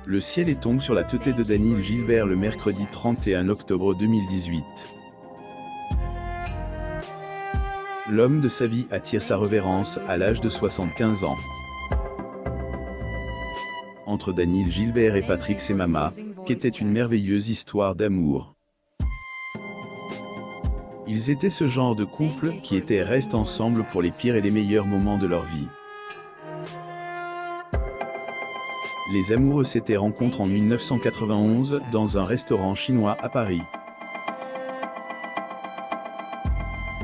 Le ciel est tombé sur la tête de Daniil Gilbert le mercredi 31 octobre 2018. L'homme de sa vie attire sa révérence à l'âge de 75 ans. Entre Daniil Gilbert et Patrick Semaama, qu'était une merveilleuse histoire d'amour. Ils étaient ce genre de couple qui restent ensemble pour les pires et les meilleurs moments de leur vie. Les amoureux s'étaient rencontrés en 1991 dans un restaurant chinois à Paris.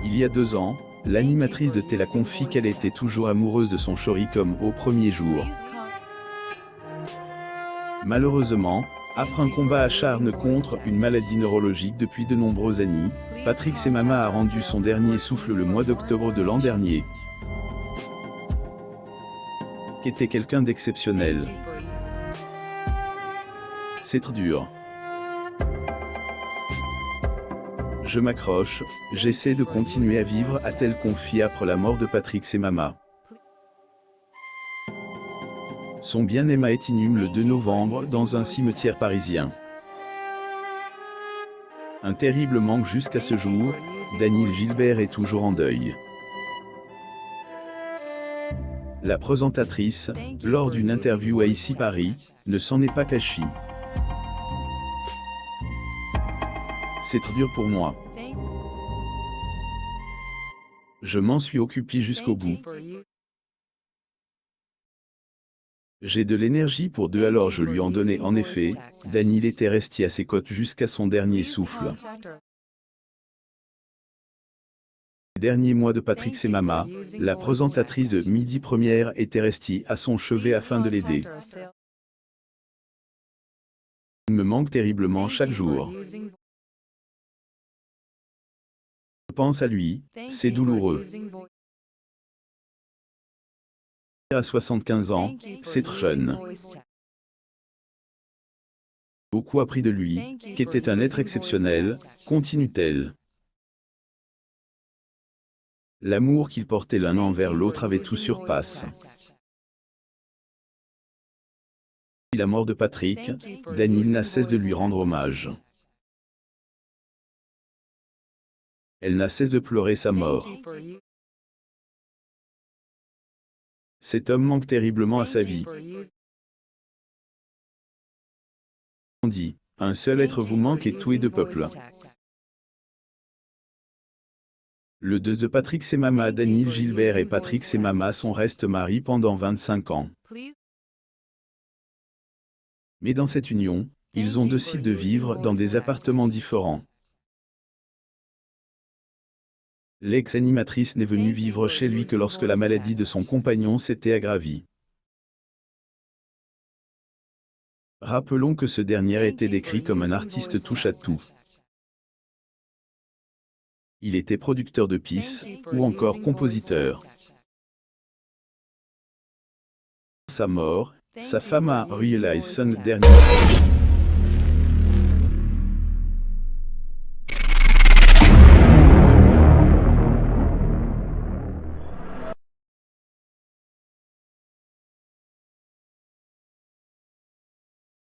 Il y a 2 ans, l'animatrice de télé confie qu'elle était toujours amoureuse de son chéri comme au premier jour. Malheureusement, après un combat acharné contre une maladie neurologique depuis de nombreuses années, Patrick Semaama a rendu son dernier souffle le mois d'octobre de l'an dernier. Qu'était quelqu'un d'exceptionnel. C'est très dur. Je m'accroche, j'essaie de continuer à vivre, a-t-elle confié après la mort de Patrick Semaama. Son bien-aimé est inhumé le 2 novembre dans un cimetière parisien. Un terrible manque jusqu'à ce jour, Daniil Gilbert est toujours en deuil. La présentatrice, lors d'une interview à Ici Paris, ne s'en est pas cachée. C'est très dur pour moi. Je m'en suis occupé jusqu'au bout. J'ai de l'énergie pour 2 alors je lui en donnais en effet, Daniil était resté à ses côtes jusqu'à son dernier souffle. Les derniers mois de Patrick Semaama, la présentatrice de Midi Première était restée à son chevet afin de l'aider. Il me manque terriblement chaque jour. Je pense à lui, c'est douloureux. À 75 ans, c'est très jeune. Beaucoup appris de lui, qu'était un être exceptionnel, continue-t-elle. L'amour qu'ils portaient l'un envers l'autre avait tout surpasse. La mort de Patrick, Daniil n'a cesse de lui rendre hommage. Elle n'a cesse de pleurer sa mort. Cet homme manque terriblement à sa vie. On dit, un seul être vous manque et tous les 2 peuples. Le deuil de Patrick Semaama. Daniil Gilbert et Patrick Semaama sont restés mariés pendant 25 ans. Mais dans cette union, ils ont décidé de vivre dans des appartements différents. L'ex-animatrice n'est venue vivre chez lui que lorsque la maladie de son compagnon s'était aggravée. Rappelons que ce dernier était décrit comme un artiste touche-à-tout. Il était producteur de pistes, ou encore compositeur. Sa mort, sa femme a réalisé son dernier.